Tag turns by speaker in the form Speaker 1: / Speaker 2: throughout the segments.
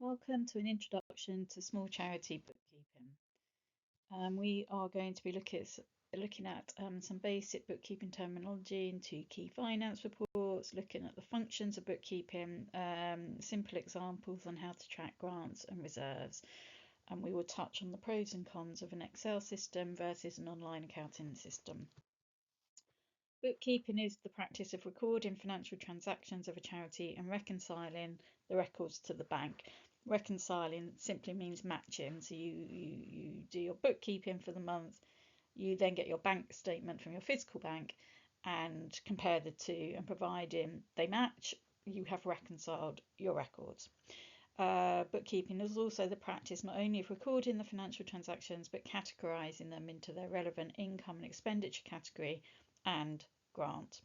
Speaker 1: Welcome to an introduction to small charity bookkeeping. We are going to be looking at some basic bookkeeping terminology into key finance reports, looking at the functions of bookkeeping, simple examples on how to track grants and reserves, and we will touch on the pros and cons of an Excel system versus an online accounting system. Bookkeeping is the practice of recording financial transactions of a charity and reconciling the records to the bank. Reconciling simply means matching. So you do your bookkeeping for the month, you then get your bank statement from your physical bank and compare the two, and providing they match, you have reconciled your records. Bookkeeping is also the practice not only of recording the financial transactions but categorising them into their relevant income and expenditure category and grant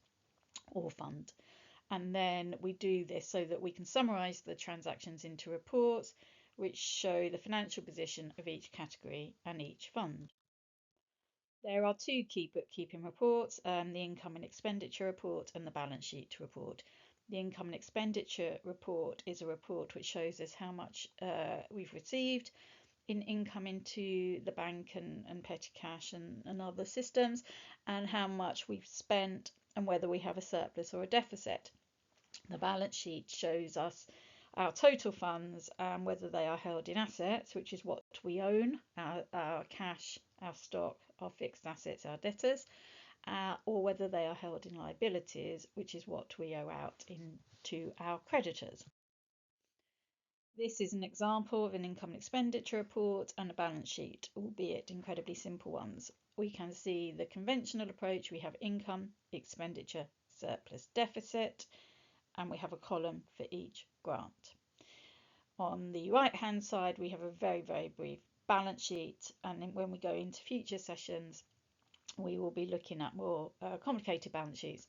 Speaker 1: or fund. And then we do this so that we can summarise the transactions into reports which show the financial position of each category and each fund. There are two key bookkeeping reports, the income and expenditure report and the balance sheet report. The income and expenditure report is a report which shows us how much we've received in income into the bank and petty cash and other systems, and how much we've spent and whether we have a surplus or a deficit. The balance sheet shows us our total funds and whether they are held in assets, which is what we own, our cash, our stock, our fixed assets, our debtors, or whether they are held in liabilities, which is what we owe out into our creditors. This is an example of an income and expenditure report and a balance sheet, albeit incredibly simple ones. We can see the conventional approach. We have income, expenditure, surplus, deficit, and we have a column for each grant. On the right hand side, we have a very, very brief balance sheet, and then when we go into future sessions, we will be looking at more complicated balance sheets.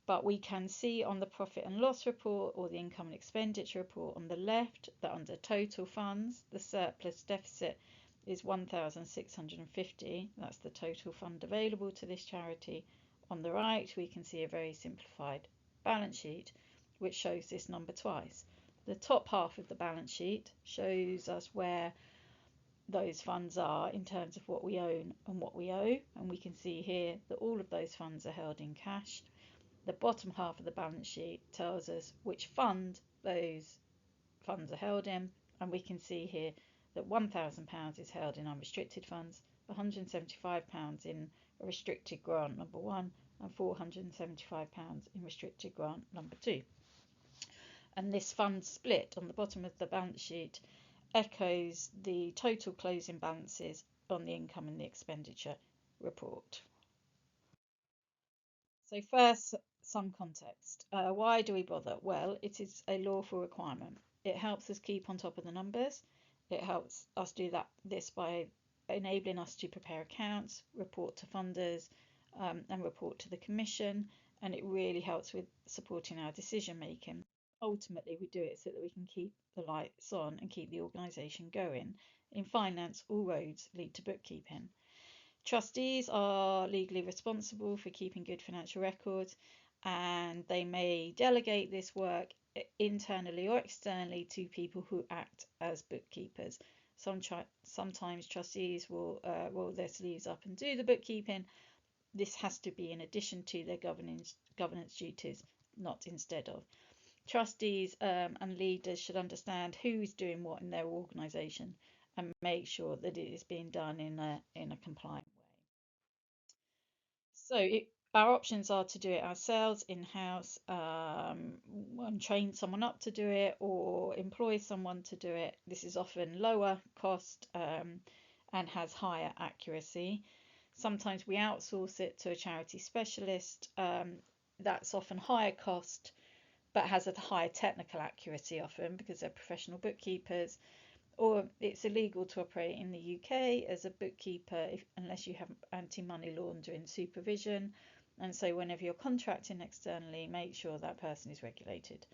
Speaker 1: But we can see on the profit and loss report or the income and expenditure report on the left that under total funds, the surplus deficit is 1,650. That's the total fund available to this charity. On the right, we can see a very simplified balance sheet which shows this number twice. The top half of the balance sheet shows us where those funds are in terms of what we own and what we owe, and we can see here that all of those funds are held in cash. The bottom half of the balance sheet tells us which fund those funds are held in, and we can see here that £1,000 is held in unrestricted funds, £175 in restricted grant number 1, and £475 in restricted grant number 2. And this fund split on the bottom of the balance sheet echoes the total closing balances on the income and the expenditure report. So first, some context. Why do we bother? Well, it is a lawful requirement. It helps us keep on top of the numbers. It helps us do this by enabling us to prepare accounts, report to funders, and report to the commission, and it really helps with supporting our decision making. Ultimately, we do it so that we can keep the lights on and keep the organisation going. In finance, all roads lead to bookkeeping. Trustees are legally responsible for keeping good financial records, and they may delegate this work internally or externally to people who act as bookkeepers. Sometimes trustees will roll their sleeves up and do the bookkeeping. This has to be in addition to their governance duties, not instead of. Trustees and leaders should understand who is doing what in their organisation and make sure that it is being done in a compliant way. So our options are to do it ourselves in-house, and train someone up to do it, or employ someone to do it. This is often lower cost and has higher accuracy. Sometimes we outsource it to a charity specialist. That's often higher cost but has a higher technical accuracy often because they're professional bookkeepers. Or it's illegal to operate in the UK as a bookkeeper unless you have anti-money laundering supervision. And so whenever you're contracting externally, make sure that person is regulated.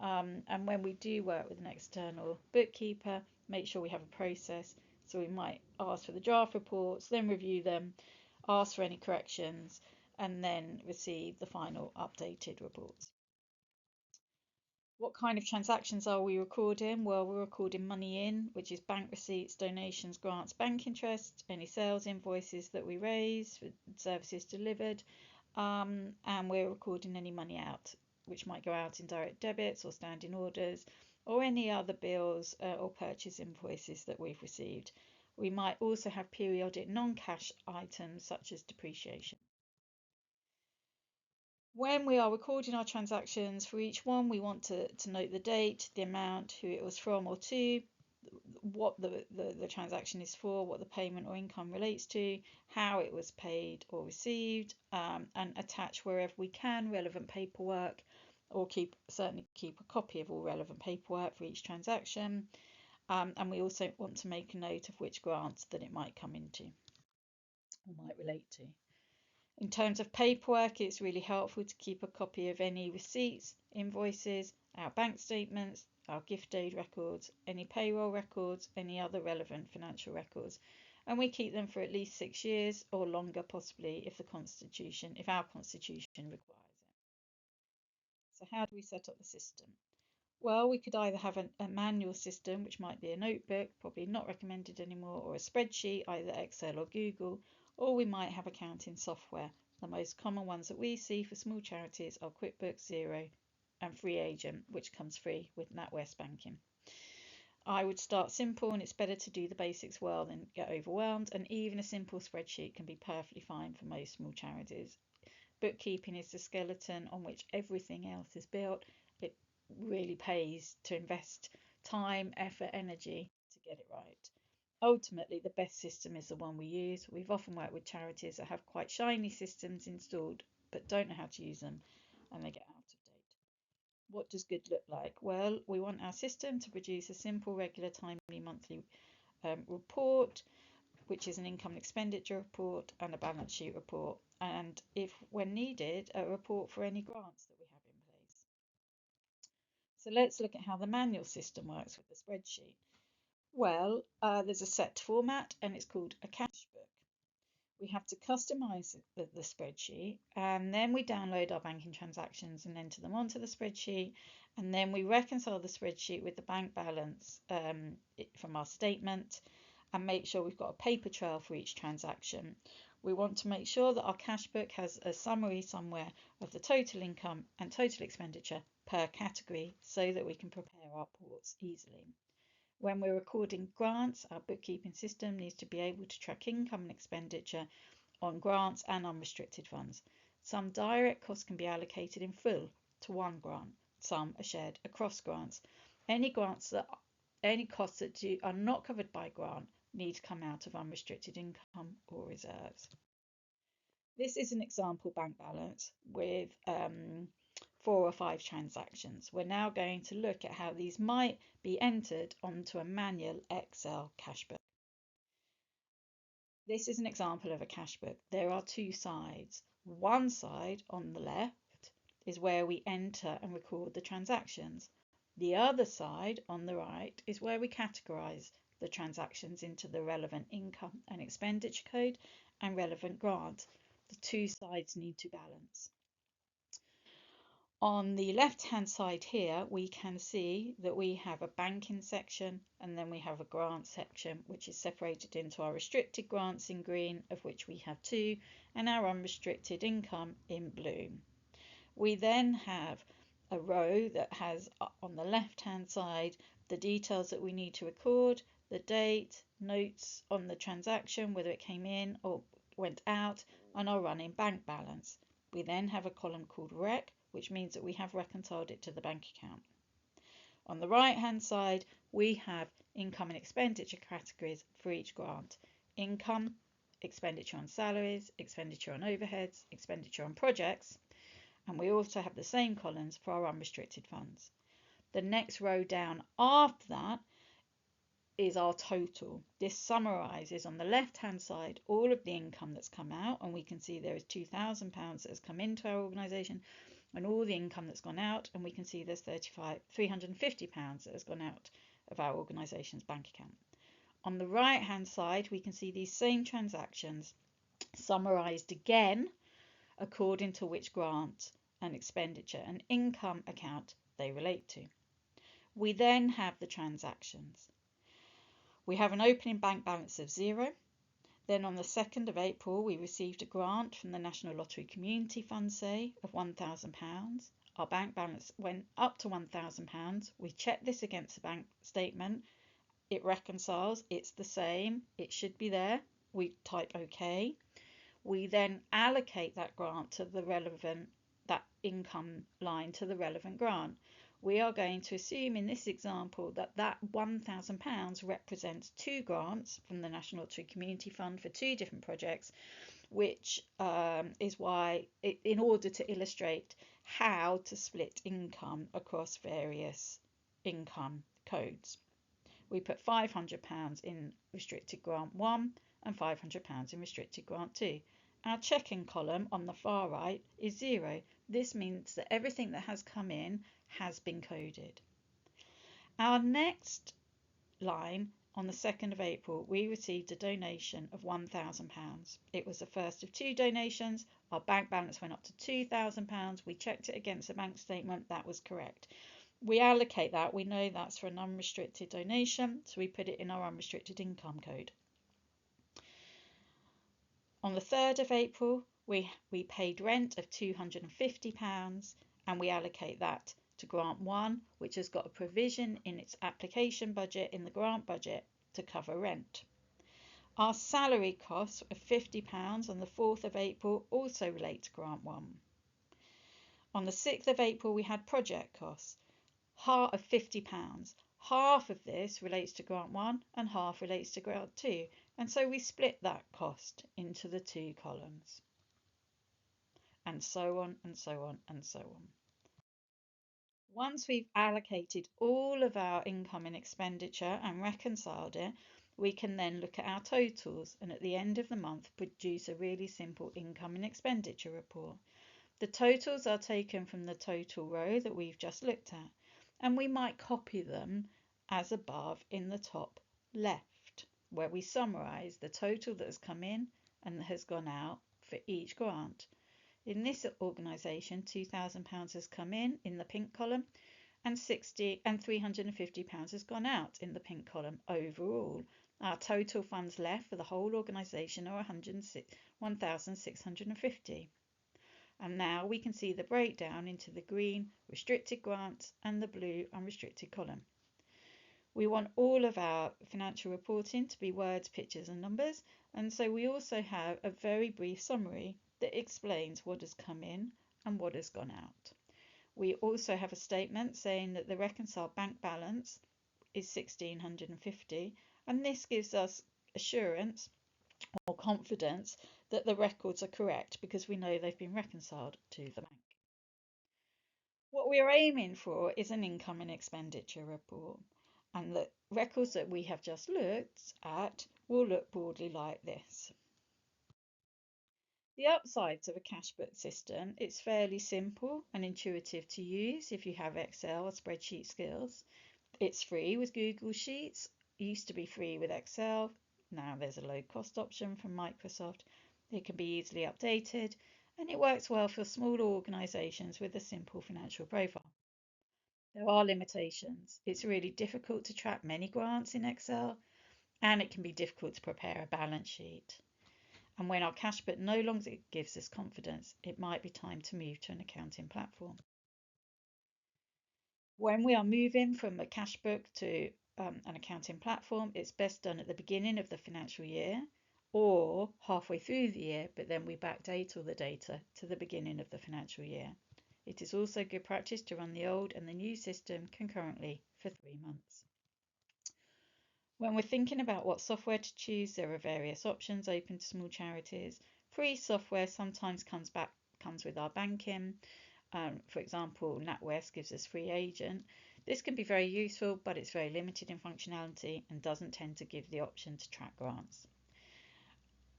Speaker 1: And when we do work with an external bookkeeper, make sure we have a process. So we might ask for the draft reports, then review them, ask for any corrections, and then receive the final updated reports. What kind of transactions are we recording? Well, we're recording money in, which is bank receipts, donations, grants, bank interest, any sales invoices that we raise for services delivered, and we're recording any money out, which might go out in direct debits or standing orders, or any other bills or purchase invoices that we've received. We might also have periodic non-cash items such as depreciation. When we are recording our transactions, for each one, we want to note the date, the amount, who it was from or to, what the transaction is for, what the payment or income relates to, how it was paid or received, and attach wherever we can relevant paperwork, or certainly keep a copy of all relevant paperwork for each transaction. And we also want to make a note of which grants that it might come into or might relate to. In terms of paperwork, it's really helpful to keep a copy of any receipts, invoices, our bank statements, our gift aid records, any payroll records, any other relevant financial records. And we keep them for at least 6 years or longer, possibly, if our constitution requires it. So how do we set up the system? Well, we could either have a manual system, which might be a notebook, probably not recommended anymore, or a spreadsheet, either Excel or Google, or we might have accounting software. The most common ones that we see for small charities are QuickBooks, Xero, and Free Agent, which comes free with NatWest Banking. I would start simple, and it's better to do the basics well than get overwhelmed, and even a simple spreadsheet can be perfectly fine for most small charities. Bookkeeping is the skeleton on which everything else is built. It really pays to invest time, effort, energy to get it right. Ultimately, the best system is the one we use. We've often worked with charities that have quite shiny systems installed but don't know how to use them, and they get out of date. What does good look like? Well, we want our system to produce a simple, regular, timely monthly report, which is an income and expenditure report and a balance sheet report, and if when needed, a report for any grants that we have in place. So let's look at how the manual system works with the spreadsheet. Well, there's a set format, and it's called a cash book. We have to customize the spreadsheet, and then we download our banking transactions and enter them onto the spreadsheet, and then we reconcile the spreadsheet with the bank balance from our statement, and make sure we've got a paper trail for each transaction. We want to make sure that our cash book has a summary somewhere of the total income and total expenditure per category, so that we can prepare our reports easily. When we're recording grants, our bookkeeping system needs to be able to track income and expenditure on grants and unrestricted funds. Some direct costs can be allocated in full to one grant. Some are shared across grants. Any costs that are not covered by grant need to come out of unrestricted income or reserves. This is an example bank balance with 4 or 5 transactions. We're now going to look at how these might be entered onto a manual Excel cash book. This is an example of a cash book. There are 2 sides. One side on the left is where we enter and record the transactions. The other side on the right is where we categorize the transactions into the relevant income and expenditure code and relevant grant. The 2 sides need to balance. On the left-hand side here, we can see that we have a banking section, and then we have a grant section, which is separated into our restricted grants in green, of which we have 2, and our unrestricted income in blue. We then have a row that has, on the left-hand side, the details that we need to record, the date, notes on the transaction, whether it came in or went out, and our running bank balance. We then have a column called Rec, which means that we have reconciled it to the bank account. On the right-hand side, we have income and expenditure categories for each grant. Income, expenditure on salaries, expenditure on overheads, expenditure on projects, and we also have the same columns for our unrestricted funds. The next row down after that is our total. This summarises on the left-hand side all of the income that's come out, and we can see there is £2,000 that has come into our organisation, and all the income that's gone out, and we can see there's £350 that has gone out of our organisation's bank account. On the right-hand side, we can see these same transactions summarised again according to which grant and expenditure and income account they relate to. We then have the transactions. We have an opening bank balance of 0. Then on the 2nd of April, we received a grant from the National Lottery Community Fund, say, of £1,000. Our bank balance went up to £1,000. We check this against the bank statement. It reconciles. It's the same. It should be there. We type OK. We then allocate that grant to the relevant, that income line to the relevant grant. We are going to assume in this example that that £1,000 represents 2 grants from the National Lottery Community Fund for 2 different projects, which is why, in order to illustrate how to split income across various income codes. We put £500 in Restricted Grant 1 and £500 in Restricted Grant 2. Our checking column on the far right is 0. This means that everything that has come in has been coded. Our next line, on the 2nd of April, we received a donation of £1,000. It was the first of 2 donations. Our bank balance went up to £2,000. We checked it against the bank statement. That was correct. We allocate that. We know that's for an unrestricted donation, so we put it in our unrestricted income code. On the 3rd of April, we paid rent of £250, and we allocate that to Grant 1, which has got a provision in its application budget, in the grant budget, to cover rent. Our salary costs of £50 on the 4th of April also relate to Grant 1. On the 6th of April, we had project costs of £50. Half of this relates to Grant 1 and half relates to Grant 2, and so we split that cost into the 2 columns. And so on and so on and so on. Once we've allocated all of our income and expenditure and reconciled it, we can then look at our totals and at the end of the month produce a really simple income and expenditure report. The totals are taken from the total row that we've just looked at, and we might copy them as above in the top left, where we summarise the total that has come in and has gone out for each grant. In this organisation, £2,000 has come in the pink column, and £350 has gone out in the pink column overall. Our total funds left for the whole organisation are £1,650. And now we can see the breakdown into the green restricted grants and the blue unrestricted column. We want all of our financial reporting to be words, pictures and numbers, and so we also have a very brief summary that explains what has come in and what has gone out. We also have a statement saying that the reconciled bank balance is £1,650, and this gives us assurance or confidence that the records are correct because we know they've been reconciled to the bank. What we are aiming for is an income and expenditure report, and the records that we have just looked at will look broadly like this. The upsides of a cash book system, it's fairly simple and intuitive to use if you have Excel or spreadsheet skills. It's free with Google Sheets. It used to be free with Excel. Now there's a low-cost option from Microsoft. It can be easily updated, and it works well for smaller organisations with a simple financial profile. There are limitations. It's really difficult to track many grants in Excel, and it can be difficult to prepare a balance sheet. And when our cash book no longer gives us confidence, it might be time to move to an accounting platform. When we are moving from a cash book to an accounting platform, it's best done at the beginning of the financial year or halfway through the year, but then we backdate all the data to the beginning of the financial year. It is also good practice to run the old and the new system concurrently for 3 months. When we're thinking about what software to choose, there are various options open to small charities. Free software sometimes comes with our banking. For example, NatWest gives us Free Agent. This can be very useful, but it's very limited in functionality and doesn't tend to give the option to track grants.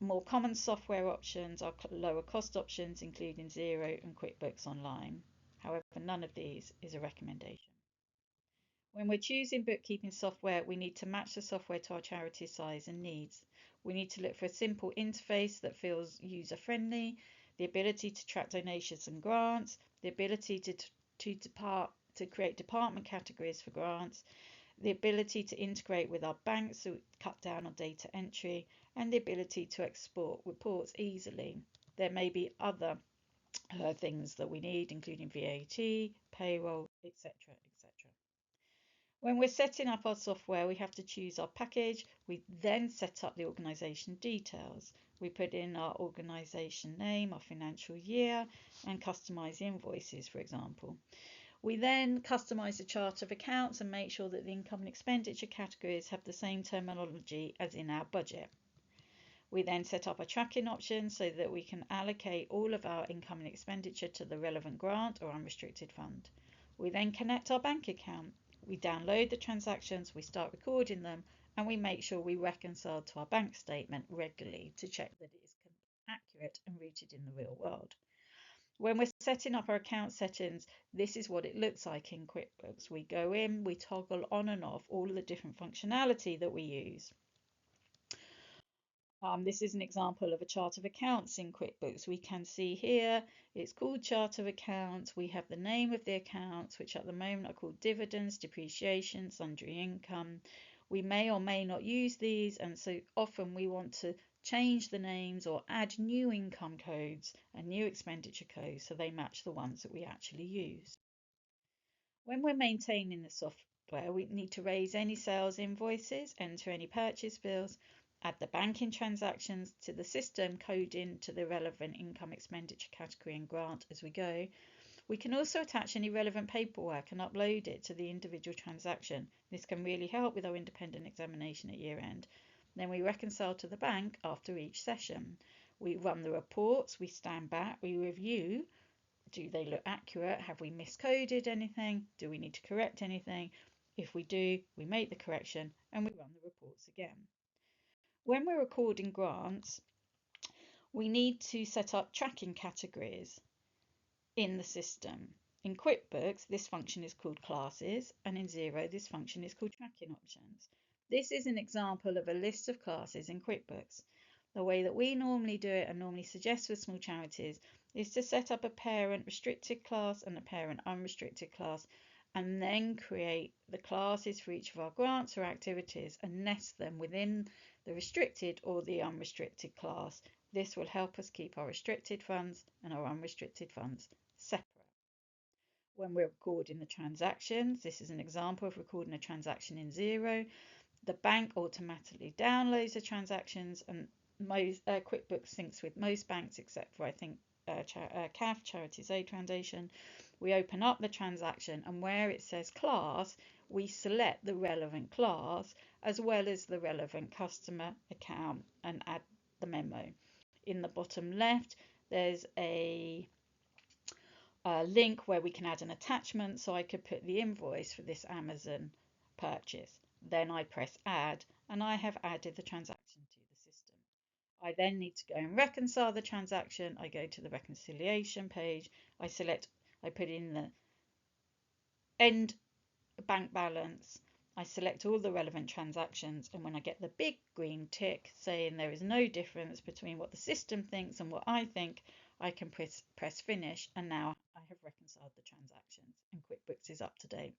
Speaker 1: More common software options are lower cost options, including Xero and QuickBooks Online. However, none of these is a recommendation. When we're choosing bookkeeping software, we need to match the software to our charity size and needs. We need to look for a simple interface that feels user-friendly, the ability to track donations and grants, the ability to to create department categories for grants, the ability to integrate with our banks to cut down on data entry, and the ability to export reports easily. There may be other things that we need, including VAT, payroll, etc., etc. When we're setting up our software, we have to choose our package. We then set up the organization details. We put in our organization name, our financial year, and customize invoices, for example. We then customize the chart of accounts and make sure that the income and expenditure categories have the same terminology as in our budget. We then set up a tracking option so that we can allocate all of our income and expenditure to the relevant grant or unrestricted fund. We then connect our bank account. We download the transactions, we start recording them, and we make sure we reconcile to our bank statement regularly to check that it is accurate and rooted in the real world. When we're setting up our account settings, this is what it looks like in QuickBooks. We go in, we toggle on and off all of the different functionality that we use. This is an example of a chart of accounts in QuickBooks. We can see here, it's called chart of accounts. We have the name of the accounts, which at the moment are called dividends, depreciation, sundry income. We may or may not use these, and so often we want to change the names or add new income codes and new expenditure codes so they match the ones that we actually use. When we're maintaining the software, we need to raise any sales invoices, enter any purchase bills, add the banking transactions to the system, code into the relevant income expenditure category and grant as we go. We can also attach any relevant paperwork and upload it to the individual transaction. This can really help with our independent examination at year end. Then we reconcile to the bank after each session. We run the reports, we stand back, we review. Do they look accurate? Have we miscoded anything? Do we need to correct anything? If we do, we make the correction and we run the reports again. When we're recording grants, we need to set up tracking categories in the system. In QuickBooks, this function is called classes, and in Xero, this function is called tracking options. This is an example of a list of classes in QuickBooks. The way that we normally do it and normally suggest for small charities is to set up a parent restricted class and a parent unrestricted class, and then create the classes for each of our grants or activities and nest them within the restricted or the unrestricted class. This will help us keep our restricted funds and our unrestricted funds separate. When we're recording the transactions, this is an example of recording a transaction in Xero. The bank automatically downloads the transactions, and QuickBooks syncs with most banks except for, I think, CAF, Charities Aid Foundation. We open up the transaction, and where it says class, we select the relevant class as well as the relevant customer account and add the memo. In the bottom left, there's a link where we can add an attachment, so I could put the invoice for this Amazon purchase. Then I press add, and I have added the transaction to the system. I then need to go and reconcile the transaction. I go to the reconciliation page. I put in the end bank balance. I select all the relevant transactions, and when I get the big green tick saying there is no difference between what the system thinks and what I think, I can press finish, and now I have reconciled the transactions and QuickBooks is up to date.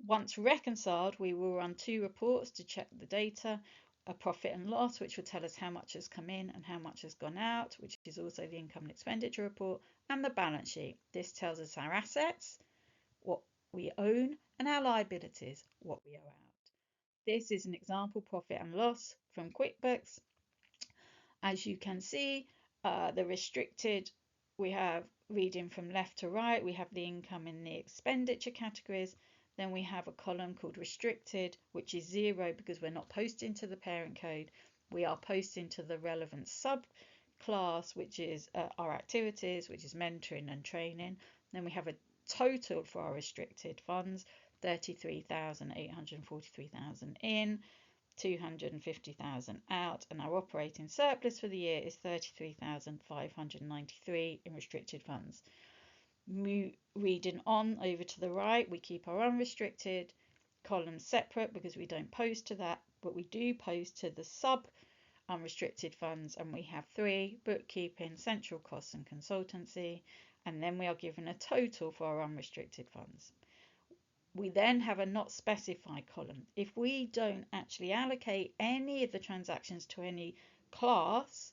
Speaker 1: Once reconciled, we will run 2 reports to check the data, a profit and loss, which will tell us how much has come in and how much has gone out, which is also the income and expenditure report, and the balance sheet. This tells us our assets, what we own, and our liabilities, what we owe out. This is an example profit and loss from QuickBooks. As you can see, the restricted, we have reading from left to right. We have the income in the expenditure categories. Then we have a column called restricted, which is 0 because we're not posting to the parent code. We are posting to the relevant subclass, which is our activities, which is mentoring and training. Then we have a total for our restricted funds, 33,843,000 in, 250,000 out, and our operating surplus for the year is 33,593 in restricted funds. Reading on over to the right, we keep our unrestricted columns separate because we don't post to that, but we do post to the sub unrestricted funds, and we have 3: bookkeeping, central costs and consultancy, and then we are given a total for our unrestricted funds. We then have a not specified column. If we don't actually allocate any of the transactions to any class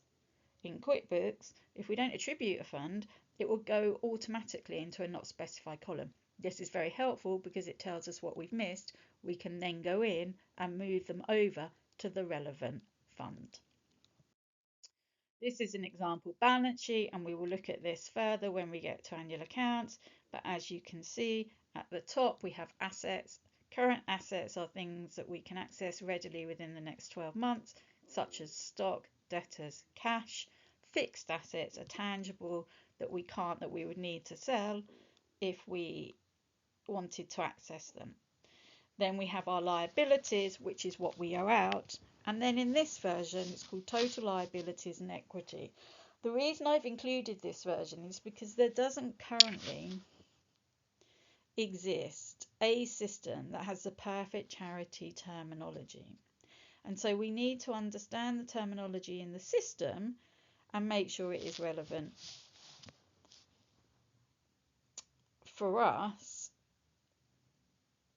Speaker 1: in QuickBooks, if we don't attribute a fund, it will go automatically into a not specified column. This is very helpful because it tells us what we've missed. We can then go in and move them over to the relevant fund. This is an example balance sheet, and we will look at this further when we get to annual accounts. But as you can see at the top, we have assets. Current assets are things that we can access readily within the next 12 months, such as stock, debtors, cash. Fixed assets are tangible that we would need to sell if we wanted to access them. Then we have our liabilities, which is what we owe out. And then in this version, it's called total liabilities and equity. The reason I've included this version is because there doesn't currently exist a system that has the perfect charity terminology. And so we need to understand the terminology in the system and make sure it is relevant for us.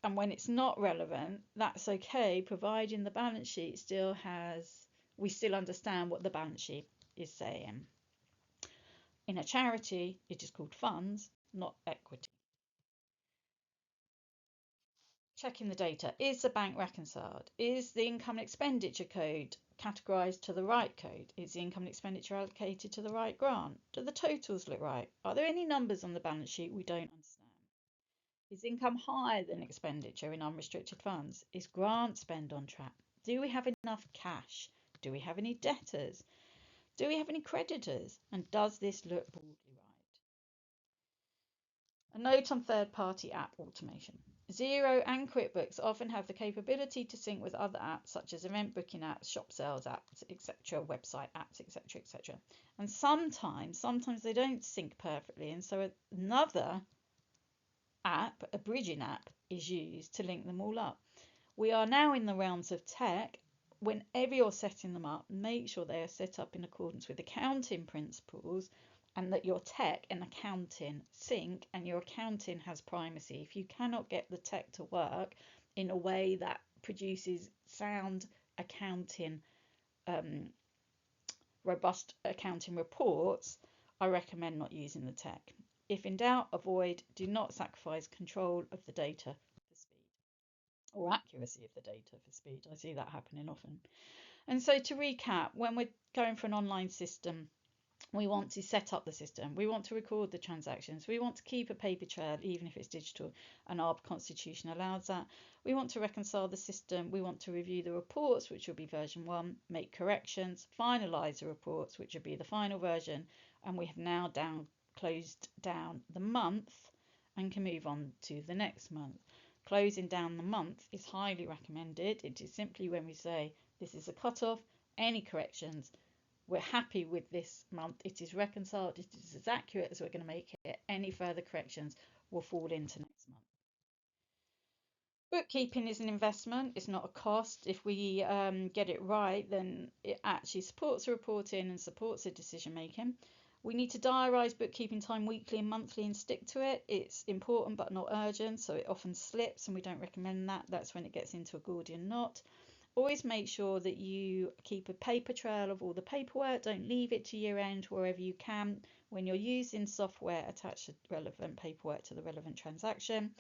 Speaker 1: And when it's not relevant, that's okay, providing the balance sheet we still understand what the balance sheet is saying. In a charity, it is called funds, not equity. Checking the data. Is the bank reconciled? Is the income and expenditure code categorised to the right code? Is the income and expenditure allocated to the right grant? Do the totals look right? Are there any numbers on the balance sheet we don't understand? Is income higher than expenditure in unrestricted funds? Is grant spend on track? Do we have enough cash? Do we have any debtors? Do we have any creditors? And does this look broadly right? A note on third-party app automation. Xero and QuickBooks often have the capability to sync with other apps such as event booking apps, shop sales apps, etc., website apps, etc., etc. And sometimes they don't sync perfectly, and so another app, a bridging app, is used to link them all up. We are now in the realms of tech. Whenever you're setting them up, make sure they are set up in accordance with accounting principles and that your tech and accounting sync and your accounting has primacy. If you cannot get the tech to work in a way that produces sound accounting, robust accounting reports, I recommend not using the tech. If in doubt, avoid. Do not sacrifice control of the data for speed, or accuracy of the data for speed. I see that happening often. And so to recap, when we're going for an online system, we want to set up the system. We want to record the transactions. We want to keep a paper trail, even if it's digital, and our constitution allows that. We want to reconcile the system. We want to review the reports, which will be version 1, make corrections, finalize the reports, which will be the final version. And we have now closed down the month and can move on to the next month. Closing down the month is highly recommended. It is simply when we say this is a cut-off, any corrections, we're happy with this month, it is reconciled, it is as accurate as we're going to make it, any further corrections will fall into next month. Bookkeeping is an investment, it's not a cost. If we get it right, then it actually supports the reporting and supports the decision making. We need to diarise bookkeeping time weekly and monthly and stick to it. It's important but not urgent, so it often slips and we don't recommend that. That's when it gets into a Gordian knot. Always make sure that you keep a paper trail of all the paperwork. Don't leave it to year end wherever you can. When you're using software, attach the relevant paperwork to the relevant transaction.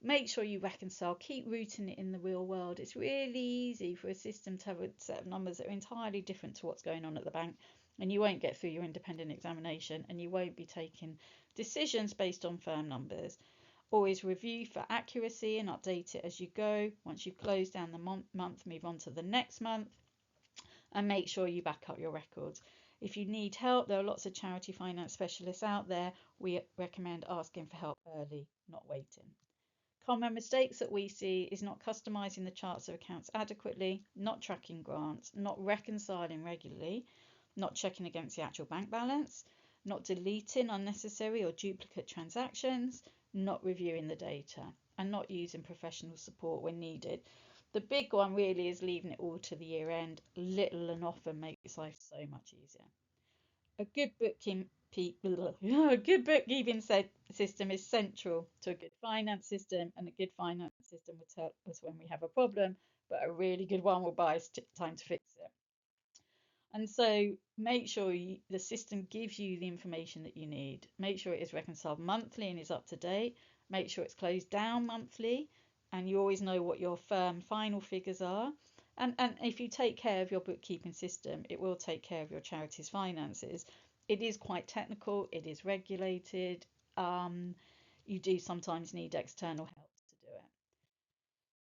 Speaker 1: Make sure you reconcile. Keep rooting it in the real world. It's really easy for a system to have a set of numbers that are entirely different to what's going on at the bank, and you won't get through your independent examination, and you won't be taking decisions based on firm numbers. Always review for accuracy and update it as you go. Once you've closed down the month, move on to the next month and make sure you back up your records. If you need help, there are lots of charity finance specialists out there. We recommend asking for help early, not waiting. Common mistakes that we see is not customizing the charts of accounts adequately, not tracking grants, not reconciling regularly, not checking against the actual bank balance, not deleting unnecessary or duplicate transactions, not reviewing the data, and not using professional support when needed. The big one really is leaving it all to the year end. Little and often makes life so much easier. A good bookkeeping a good bookkeeping system is central to a good finance system, and a good finance system will tell us when we have a problem, but a really good one will buy us time to fix it. And so make sure the system gives you the information that you need. Make sure it is reconciled monthly and is up to date. Make sure it's closed down monthly and you always know what your firm final figures are. And if you take care of your bookkeeping system, it will take care of your charity's finances. It is quite technical, it is regulated. You do sometimes need external help.